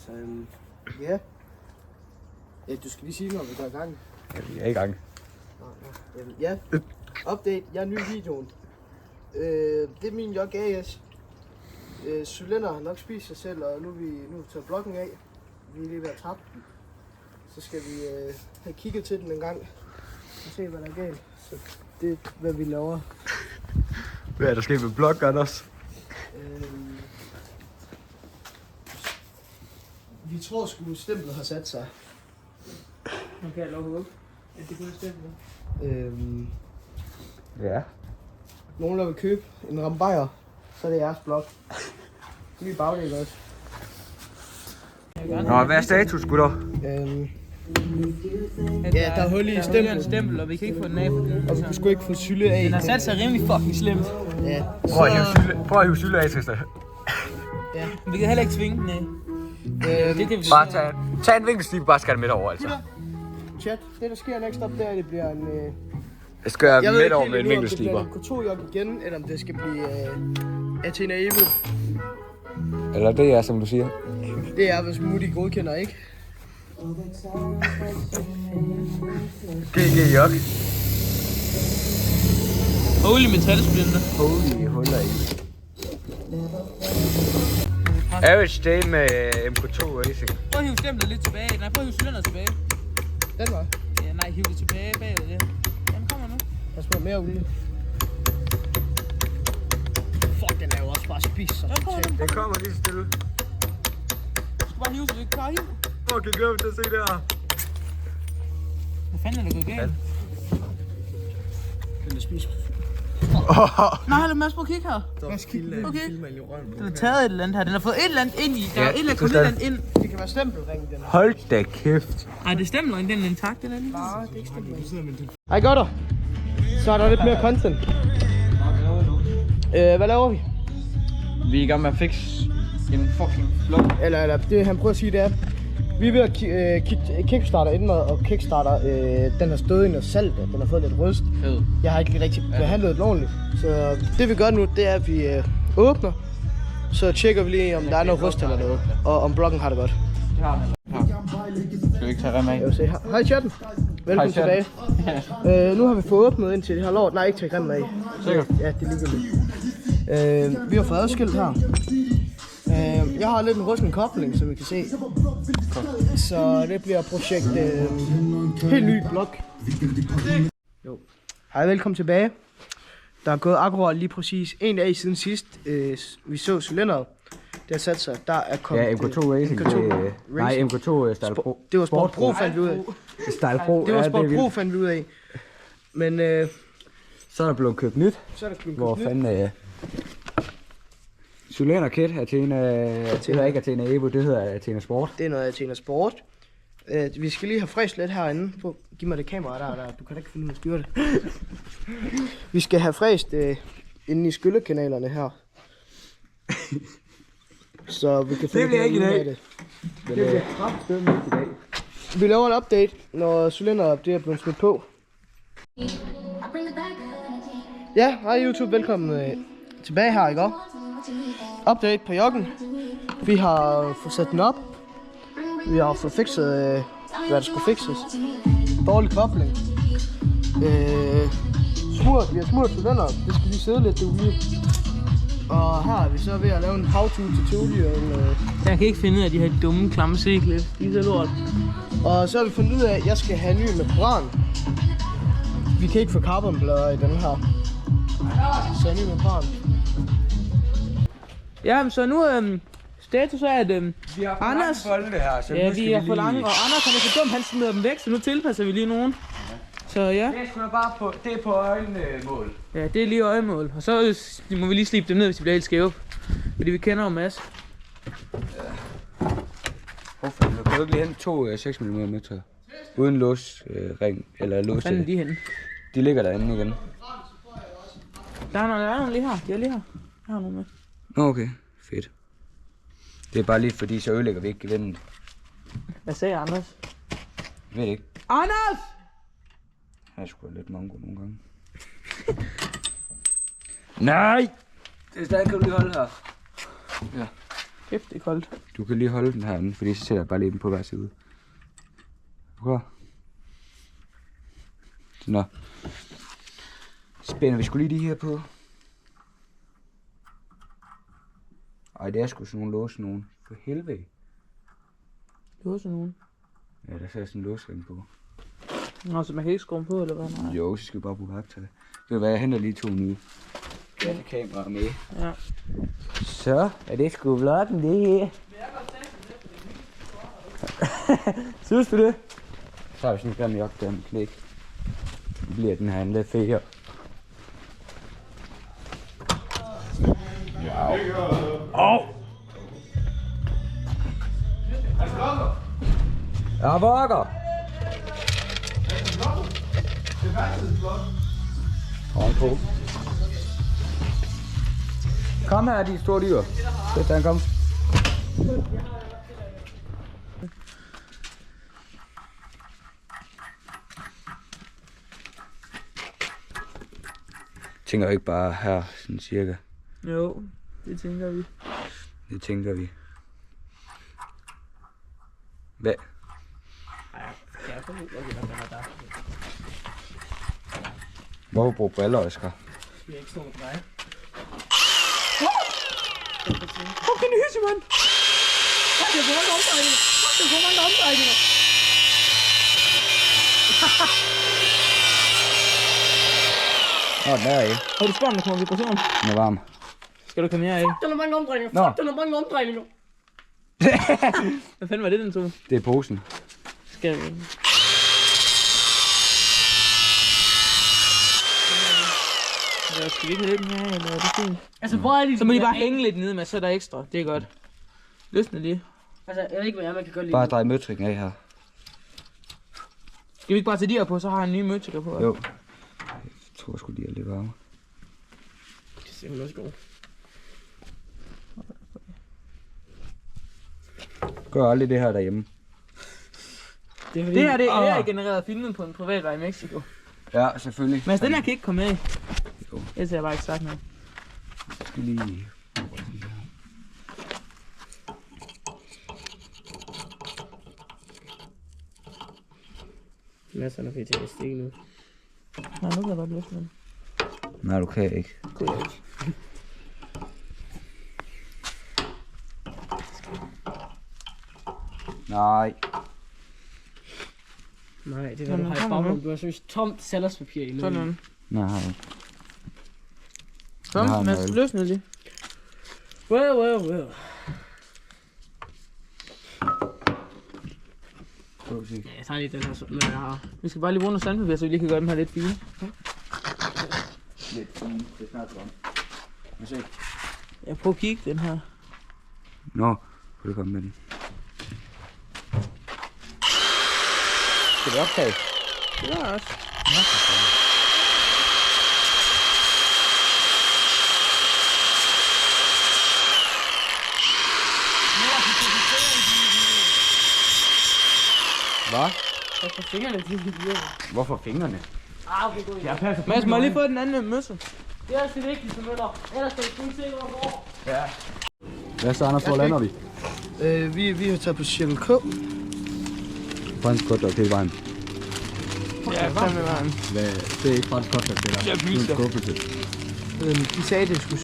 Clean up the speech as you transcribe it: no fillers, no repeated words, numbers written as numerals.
Så ja. Du skal lige sige, når vi går i gang. Ja, vi er i gang. Ja, update. Jeg er ny i videoen. Det er min JAS. Cylinder har nok spist sig selv, og nu er vi tager blokken af. Vi er lige ved at tappe den. Så skal vi have kigget til den en gang og se, hvad der er galt. Så det er, hvad vi laver. Hvad er der sket med blok, Anders? Vi tror sgu, stemplet har sat sig. Nu kan jeg lukke op. Ja, det kunne stemplet. Ja. Nogen, der vil købe en rambajer, så er det jeres blok. Ny bagdel også. Nå, hvad er status, gutter? Ja, der er hul i stempel, og vi kan ikke få den af på den. Og vi skulle ikke få sylle af. Den har sat sig rimelig fucking slemt. Ja. Prøv at hive sylle af, Tristan. Ja. Vi kan heller ikke tvinge den af. Bare tag en vinkelstibe, bare skal det midt over, altså. Chat, det der sker next up der, det bliver en... Jeg skal jeg midt over ikke med en vinkelstiber. Det bliver en K2-jog igen, eller om det skal blive Athena Evo. Eller det er, som du siger. Det er, hvis Moody godkender, ikke? GG Jok. Holy metalsplinter. Holy huller i. Average day med MK2 Racing. Prøv at hive stemplet lidt tilbage. Nej, prøv at hive cylinderen tilbage. Den var. Ja, nej, hive det tilbage bagud, ja. Jamen, kommer nu. Pas på mere olie. Fuck, den er jo også bare spist. Det kommer lige stille. Du skal bare hive, så du ikke kan hive. Fuck, jeg glæder mig til at se det her. Hvad fanden er der gået galt? Den er spist. Nej, lad Mads prøve at kigge her. Okay. Den har taget et eller andet her. Den har fået et eller andet ind i. Der er et eller andet ind. Det kan være stempelringen, den. Hold da kæft. Ej, det er stempelringen, den er intakt, eller lige. Nej, det er ikke stempelringen. Hej, godt der. Så er der lidt mere content. Hvad laver vi? Vi er i gang med at fixe en fucking flot. Eller det han prøver at sige, det er, vi er ved at kickstarter indmad, og kickstarter, den har stået i noget salt, og den har fået lidt røst. Jeg har ikke rigtig behandlet det ordentligt. Så det vi gør nu, det er, at vi åbner, så tjekker vi lige, om der er noget røst eller noget, og om blokken har det godt. Det har den. Skal vi ikke tage rem af? Jeg vil sige, hej chatten. Velkommen tilbage. Nu har vi fået åbnet ind til det her lort. Nej, ikke til grimmen af. Sikkert? Ja, det ligger lidt. Vi har fået adskilt her. Jeg har lidt en rusten kobling, som I kan se. Så det bliver projekt helt ny blok. Jo. Hej, velkommen tilbage. Der er gået akkurat lige præcis en dag siden sidst. Vi så cylinderet. Det har sat sig. Der er kommet... Ja, MK2 Racing. Nej, MK2 Style Pro. Det var Sport Pro, fandt vi ud af. Style Pro. Det var Sport Pro, fandt vi ud af. Men så er der blevet købt nyt. Hvor fanden er Cylinder Kit, det hedder ikke Athena Evo, det hedder Athena Sport. Det er noget Athena Sport. Vi skal lige have fræst lidt herinde. Giv mig det kamera der. Du kan da ikke finde ud af at styre det. Vi skal have fræst inde i skyllekanalerne her. Så vi kan få det bliver ikke i dag. Det bliver kraftedeme ikke i dag. Vi laver en update, når cylinderet det er blevet smidt på. Ja, hej YouTube, velkommen tilbage her, ikke? Update på joggen. Vi har fået sat den op. Vi har fået fikset, hvad der skulle fikses. Dårlig kobling. Vi har smurt cylinderet. Det skal lige sidde lidt derude. Og her er vi så ved at lave en how-to tutorial. Jeg kan ikke finde ud af de her dumme, klamme sikler. De er så lort. Og så har vi fundet ud af, at jeg skal have en ny membran. Vi kan ikke få carbonplader i den her. Så en ny membran. Ja, så nu status er, at Vi har Anders... bolde her, så Ja, vi er for lange, og Anders han er så dum, han smider dem væk, så nu tilpasser vi lige nogen. Så ja. Det er sgu da bare på, det er på øjenmål. Ja, det er lige øjemål. Og så må vi lige slibe dem ned, hvis de bliver helt skæve. Fordi vi kender jo Mads. Hvorfor? Du kan jo ikke lige hente 2 6 mm møtræder. Uden låsring eller lås. Hvor fanden er de henne? De ligger derinde igen. Der er nogle lige her. De er lige her. Jeg har nogle med. Okay, fedt. Det er bare lige fordi, så ødelægger vi ikke gevindet. Hvad sagde Anders? Jeg ved det ikke. Anders! Han er sgu lidt mongo nogle gange. Nej! Det er stadig, kan du lige holde her. Ja. Kæft, det er koldt. Du kan lige holde den herinde, fordi så sætter jeg bare lige den på hver side. Prøv. Nå. Spænder vi sgu lige de her på. Ej, det er sgu sådan nogle låse nogen. For helvede. Låse nogen. Ja, der ser sådan en låsring på. Nå, så man kan ikke skrue på, eller hvad? Nej. Jo, så skal vi bare bruge værktøj. Det vil være, jeg henter lige 2 nye. Ja, det kamera med. Ja. Så er det sgu vloggen, det her. Synes du det? Så har vi sådan en grim jok der med klik. Nu bliver den her en lidt federe. Ja, vokker! Kom. Kom her, de store dyr. Sæt den, kom. Tænker ikke bare her, sådan cirka. Jo, det tænker vi. Det tænker vi. Hvad? Hvorfor bruger briller, Oscar? Vi er ikke stået på dig. Fucking hysse, mand! Fuck, det er for mange omdrejninger! Fuck, det er for mange omdrejninger! Nå, der er ikke. Har du spurgt, om der kommer vibration? Den er varm. Skal du komme her af? Den er mange omdrejninger. Nå. Fuck, den er mange omdrejninger. Hvad fanden var det, den tog? Det er posen. Skal vi... Ja, skal vi ikke have den her, eller er det fint? Altså, hvor er de? Så må de bare hænge lidt nede med, så er der ekstra. Det er godt. Løsne lige. Altså, jeg ved ikke, hvad man kan gøre lige. Bare drej møtrikken af her. Skal vi ikke bare tage de her på, så har jeg en ny møtrikker på? Jo. Jeg tror sgu, de er lidt varme. Det ser hun også god. Gør aldrig det her derhjemme. Det er fordi... Det her, det er genereret filmen på en privat vej i Mexico. Ja, selvfølgelig. Men den her kan ikke komme med. Jo. Ellers har jeg bare ikke sagt noget. Jeg skal lige... Masser af PTSD nu. Nej, nu kan jeg godt løsne den. Nej, du kan ikke. Kunne jeg ikke. Nej. Nej, det er hvad du har i baggrunden. Du har seriøst tomt salgspapir i Sådan munden. noget. Nej. Kom, Jeg har en Mads, nøgle. løsne lige. Well. Prøv at se. Ja, jeg tager lige den her, men jeg har... Vi skal bare lige bruge noget sandpapir, så vi lige kan gøre dem her lidt fine. Lidt fint. Det er snart godt. Lad os se. Jeg prøver at kigge den her. Nå, kan du komme med den? Skal det optage? Det var også. Hvad? Hvorfor fingrene til de bliver? Hvorfor fingrene? Okay, god. Mads, må jeg lige få den anden møsse? Det er altså det vigtigste, Møller. Ellers skal du kun se, hvor. Hvad så, Anders? Hvor lander vi? Vi har taget på Cirkel K. Fransk godt til vejen. Ja, fandme var han. Det er ikke fransk godt til Jeg dig. viser. skuffelse. De sagde, det skulle